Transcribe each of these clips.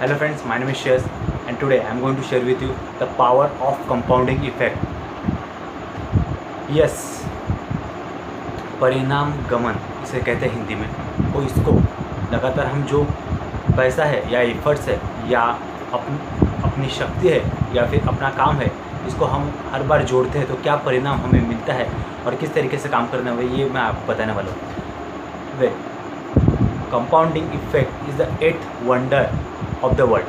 Hello friends, my name is Shez and today I am going to share with you the power of compounding effect. Yes, परिणाम गमन इसे कहते हैं हिंदी में। तो इसको लगातार हम जो पैसा है या एफर्ट्स है या अपनी शक्ति है या फिर अपना काम है, इसको हम हर बार जोड़ते हैं तो क्या परिणाम हमें मिलता है और किस तरीके से काम करना है ये मैं आपको बताने वाला हूँ। वे compounding effect is the 8th wonder of the world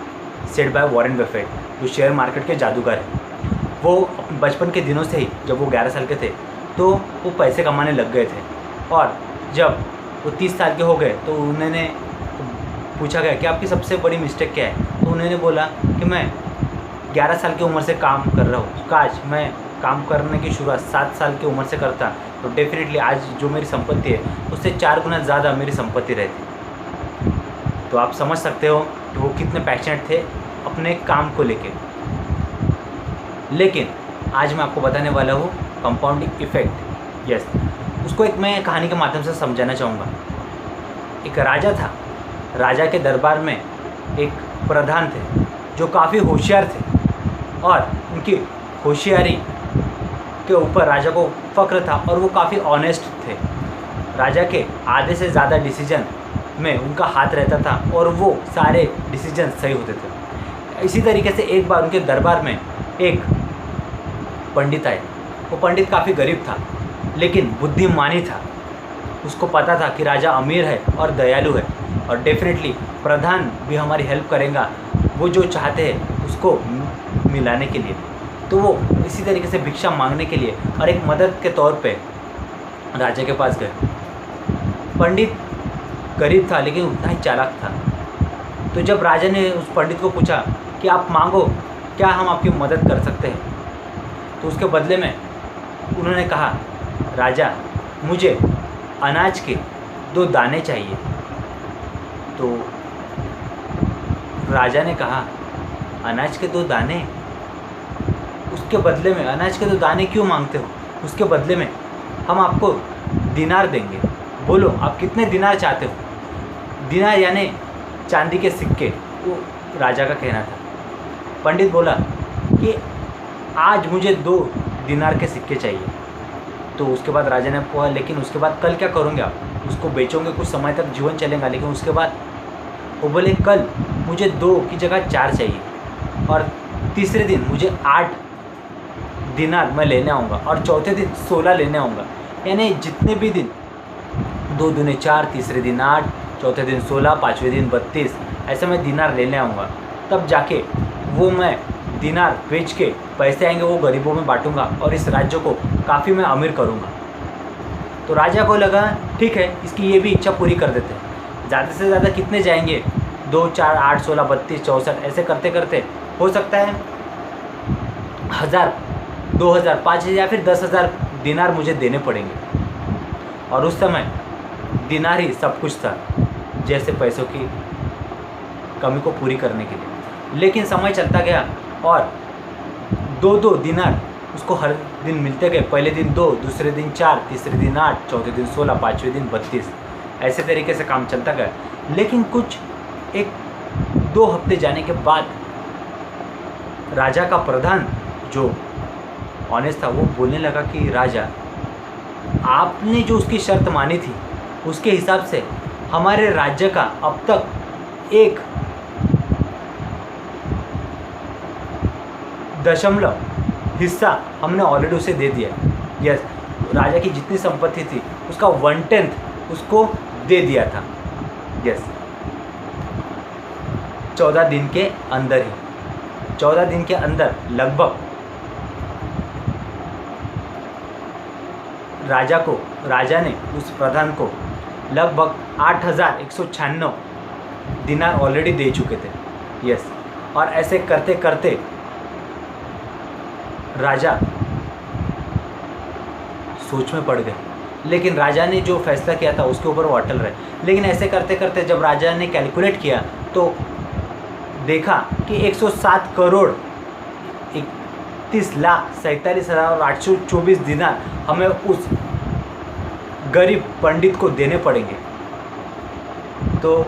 said by Warren Buffett, जो शेयर मार्केट के जादूगर हैं। वो बचपन के दिनों से ही जब वो 11 साल के थे तो वो पैसे कमाने लग गए थे, और जब वो 30 साल के हो गए तो उन्होंने पूछा गया कि आपकी सबसे बड़ी मिस्टेक क्या है। तो उन्होंने बोला कि मैं 11 साल की उम्र से काम कर रहा हूँ, काश मैं काम करने की शुरुआत 7 साल की उम्र से करता तो डेफिनेटली आज जो मेरी संपत्ति है उससे 4 गुना ज़्यादा मेरी संपत्ति रहती। तो आप समझ सकते हो कि वो कितने पैशनेट थे अपने काम को लेके। लेकिन आज मैं आपको बताने वाला हूँ कंपाउंडिंग इफेक्ट। यस, उसको एक मैं कहानी के माध्यम से समझाना चाहूँगा। एक राजा था, राजा के दरबार में एक प्रधान थे जो काफ़ी होशियार थे, और उनकी होशियारी के ऊपर राजा को फ़ख्र था और वो काफ़ी ऑनेस्ट थे। राजा के आधे से ज़्यादा डिसीजन में उनका हाथ रहता था और वो सारे डिसीजन सही होते थे। इसी तरीके से एक बार उनके दरबार में एक पंडित आए। वो पंडित काफ़ी गरीब था लेकिन बुद्धिमानी था। उसको पता था कि राजा अमीर है और दयालु है और डेफिनेटली प्रधान भी हमारी हेल्प करेगा वो जो चाहते हैं उसको मिलाने के लिए। तो वो इसी तरीके से भिक्षा मांगने के लिए और एक मदद के तौर पे राजा के पास गए। पंडित गरीब था लेकिन उतना ही चालाक था। तो जब राजा ने उस पंडित को पूछा कि आप मांगो, क्या हम आपकी मदद कर सकते हैं, तो उसके बदले में उन्होंने कहा, राजा मुझे अनाज के 2 दाने चाहिए। तो राजा ने कहा, अनाज के 2 दाने? उसके बदले में अनाज के 2 दाने क्यों मांगते हो? उसके बदले में हम आपको दिनार देंगे। बोलो आप कितने दिनार चाहते हो? दिनार यानी चांदी के सिक्के, वो राजा का कहना था। पंडित बोला कि आज मुझे 2 दिनार के सिक्के चाहिए। तो उसके बाद राजा ने पूछा, लेकिन उसके बाद कल क्या करोगे आप? उसको बेचोगे, कुछ समय तक जीवन चलेगा, लेकिन उसके बाद? वो बोले, कल मुझे 2 की जगह 4 चाहिए और तीसरे दिन मुझे 8 दिनार मैं लेने आऊँगा और चौथे दिन 16 लेने आऊँगा। यानी जितने भी दिन, 2 दूने 4, तीसरे दिन 8, चौथे दिन 16, 5वें दिन 32, ऐसे मैं दिनार लेने आऊँगा। तब जाके वो मैं दिनार बेच के पैसे आएंगे वो गरीबों में बांटूंगा और इस राज्य को काफ़ी मैं अमीर करूँगा। तो राजा को लगा ठीक है, इसकी ये भी इच्छा पूरी कर देते हैं। ज़्यादा से ज़्यादा कितने जाएंगे? 2, 4, 8, 16, 32, 64, ऐसे करते करते हो सकता है 1000, 2000, 5000 या फिर 10,000 दिनार मुझे देने पड़ेंगे। और उस समय दिनार ही सब कुछ था, जैसे पैसों की कमी को पूरी करने के लिए। लेकिन समय चलता गया और 2-2 दिनार उसको हर दिन मिलते गए। पहले दिन 2, दूसरे दिन 4, तीसरे दिन 8, चौथे दिन 16, 5वें दिन 32, ऐसे तरीके से काम चलता गया। लेकिन कुछ 1-2 हफ्ते जाने के बाद राजा का प्रधान जो ऑनेस्ट था वो बोलने लगा कि राजा, आपने जो उसकी शर्त मानी थी उसके हिसाब से हमारे राज्य का अब तक 1.0 हिस्सा हमने ऑलरेडी उसे दे दिया। यस, राजा की जितनी संपत्ति थी उसका 1/10 उसको दे दिया था। यस, 14 दिन के अंदर ही, 14 दिन के अंदर लगभग राजा ने उस प्रधान को लगभग 8,196 दिनार ऑलरेडी दे चुके थे। यस, और ऐसे करते करते राजा सोच में पड़ गए। लेकिन राजा ने जो फैसला किया था उसके ऊपर वो अटल रहे। लेकिन ऐसे करते करते जब राजा ने कैलकुलेट किया तो देखा कि 107 करोड़ 31,47,824 दिनार हमें उस गरीब पंडित को देने पड़ेंगे। तो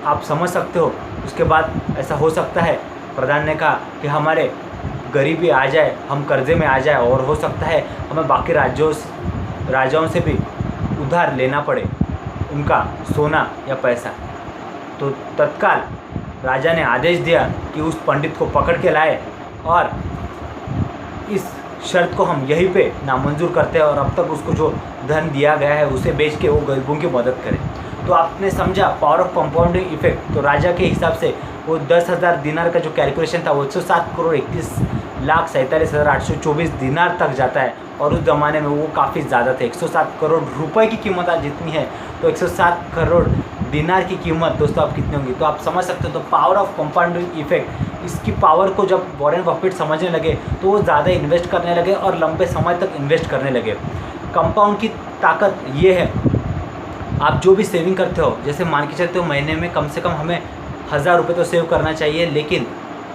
आप समझ सकते हो। उसके बाद ऐसा हो सकता है, प्रधान ने कहा कि हमारे गरीबी आ जाए, हम कर्जे में आ जाए और हो सकता है हमें बाकी राजाओं से भी उधार लेना पड़े उनका सोना या पैसा। तो तत्काल राजा ने आदेश दिया कि उस पंडित को पकड़ के लाए और इस शर्त को हम यहीं पे नामंजूर करते हैं और अब तक उसको जो धन दिया गया है उसे बेच के वो गरीबों की मदद करें। तो आपने समझा पावर ऑफ कंपाउंडिंग इफेक्ट। तो राजा के हिसाब से वो 10,000 दिनार का जो कैलकुलेशन था वो 107,31,47,824 दिनार तक जाता है और उस ज़माने में वो काफ़ी ज़्यादा थे। 107 करोड़ रुपए की कीमत आज जितनी है तो 107 करोड़ दिनार की कीमत दोस्तों आप कितनी होंगी, तो आप समझ सकते हो। तो पावर ऑफ कंपाउंडिंग इफेक्ट, इसकी पावर को जब वॉरेन बफेट समझने लगे तो वो ज़्यादा इन्वेस्ट करने लगे और लंबे समय तक इन्वेस्ट करने लगे। कंपाउंड की ताकत ये है, आप जो भी सेविंग करते हो, जैसे मान के चलते हो महीने में कम से कम हमें 1,000 रुपये तो सेव करना चाहिए, लेकिन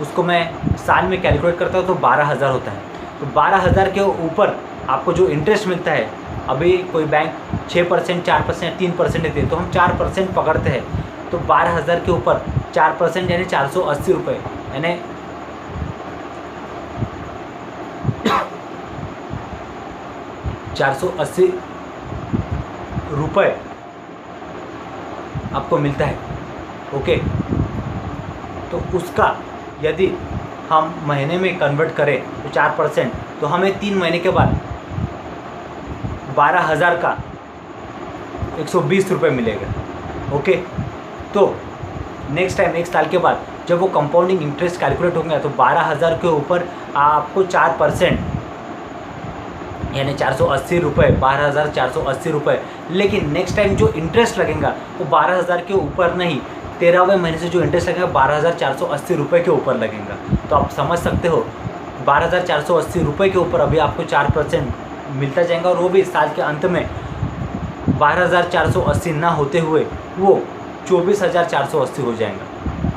उसको मैं साल में कैलकुलेट करता हूँ तो 12,000 होता है। तो 12,000 के ऊपर आपको जो इंटरेस्ट मिलता है, अभी कोई बैंक 6%, 4%, 3% देते हैं, तो हम 4% पकड़ते हैं। तो 12,000 के ऊपर 4% यानी 480 रुपये, यानी 480 रुपये आपको मिलता है। ओके, तो उसका यदि हम महीने में कन्वर्ट करें तो 4%, तो हमें 3 महीने के बाद 12,000 का 120 रुपये मिलेगा। ओके, तो नेक्स्ट टाइम 1 साल के बाद जब वो कंपाउंडिंग इंटरेस्ट कैलकुलेट होंगे तो 12,000 के ऊपर आपको 4% यानी 480 रुपये, 12,480 रुपये। लेकिन नेक्स्ट टाइम जो इंटरेस्ट लगेगा वो 12,000 के ऊपर नहीं, 13वें महीने से जो इंटरेस्ट लगेगा 12,480 रुपये के ऊपर लगेगा। तो आप समझ सकते हो 12,480 रुपये के ऊपर अभी आपको 4% मिलता जाएगा और वो भी साल के अंत में 12,480 ना होते हुए वो 24,480 हो जाएगा।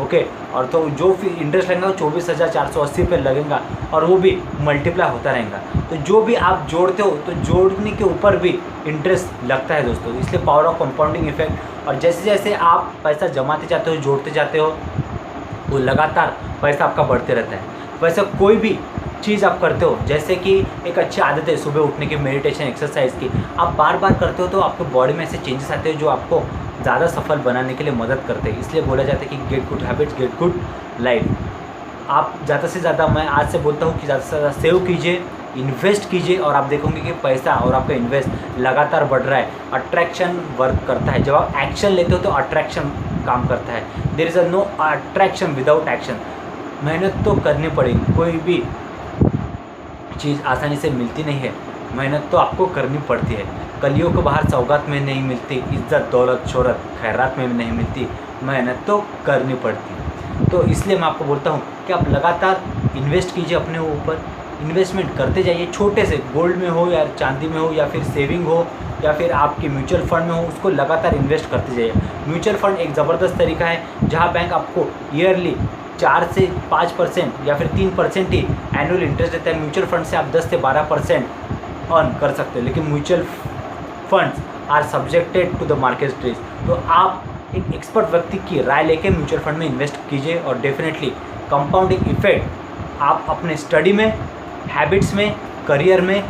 ओके, और तो जो फिर इंटरेस्ट लगेगा वो 24,480 पे लगेगा और वो भी मल्टीप्लाई होता रहेगा। तो जो भी आप जोड़ते हो तो जोड़ने के ऊपर भी इंटरेस्ट लगता है दोस्तों, इसलिए पावर ऑफ कंपाउंडिंग इफेक्ट। और जैसे जैसे आप पैसा जमाते जाते हो, जोड़ते जाते हो, वो लगातार पैसा आपका बढ़ते रहता है। वैसे कोई भी चीज़ आप करते हो, जैसे कि एक अच्छी आदत है सुबह उठने की, मेडिटेशन, एक्सरसाइज की, आप बार बार करते हो तो आपके बॉडी में ऐसे चेंजेस आते हैं जो आपको ज़्यादा सफल बनाने के लिए मदद करते हैं। इसलिए बोला जाता है कि get good habits get good life. आप ज़्यादा से ज़्यादा, मैं आज से बोलता हूँ कि ज़्यादा से ज़्यादा सेव कीजिए, इन्वेस्ट कीजिए और आप देखोगे कि पैसा और आपका इन्वेस्ट लगातार बढ़ रहा है। अट्रैक्शन वर्क करता है, जब आप एक्शन लेते हो तो अट्रैक्शन काम करता है। There is a no attraction without action. मेहनत तो करनी पड़ेगी, कोई भी चीज़ आसानी से मिलती नहीं है, मेहनत तो आपको करनी पड़ती है। कलियों को बाहर सौगात में नहीं मिलती, इज्जत दौलत शोहरत खैरात में भी नहीं मिलती, मेहनत तो करनी पड़ती है। तो इसलिए मैं आपको बोलता हूँ कि आप लगातार इन्वेस्ट कीजिए अपने ऊपर, इन्वेस्टमेंट करते जाइए, छोटे से, गोल्ड में हो या चांदी में हो या फिर सेविंग हो या फिर आपके म्यूचुअल फंड में हो, उसको लगातार इन्वेस्ट करते जाइए। म्यूचुअल फंड एक ज़बरदस्त तरीका है जहाँ बैंक आपको ईयरली 4 से 5% या फिर 3% ही एनुअल इंटरेस्ट देता है। म्यूचुअल फंड से आप 10 से 12% अर्न कर सकते हो, लेकिन mutual funds are subjected to the market risk. तो आप एक एक्सपर्ट व्यक्ति की राय लेके म्यूचुअल फंड में इन्वेस्ट कीजिए और डेफिनेटली कंपाउंडिंग इफेक्ट आप अपने स्टडी में, हैबिट्स में, करियर में,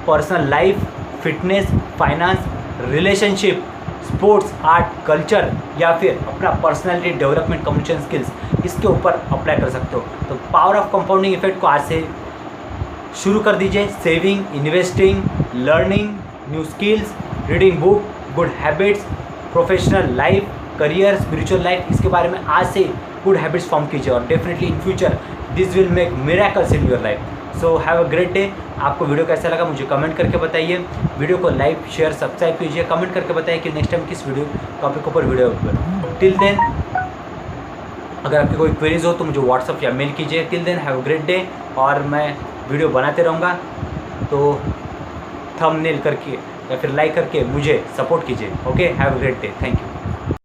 personal life, fitness, finance, relationship, sports, art, culture या फिर अपना पर्सनालिटी डेवलपमेंट, कम्युनिकेशन स्किल्स, इसके ऊपर अप्लाई कर सकते हो। तो पावर ऑफ कंपाउंडिंग इफेक्ट को आज से शुरू कर दीजिए। Saving, investing, learning new skills, reading book, good habits, professional life, career, spiritual life, इसके बारे में आज से गुड हैबिट्स फॉर्म कीजिए और definitely in future this will make miracles in your life. So have a great day. आपको video कैसा लगा मुझे कमेंट करके बताइए। वीडियो को लाइक, शेयर, सब्सक्राइब कीजिए। कमेंट करके बताइए कि नेक्स्ट टाइम किस वीडियो टॉपिक ऊपर वीडियो ऊपर। टिल देन अगर आपकी कोई क्वेरीज हो तो मुझे व्हाट्सअप या मेल कीजिए। Till then have a great day. और मैं वीडियो बनाते रहूँगा, तो थंबनेल करके या फिर लाइक करके मुझे सपोर्ट कीजिए। Okay, have a great day. Thank you.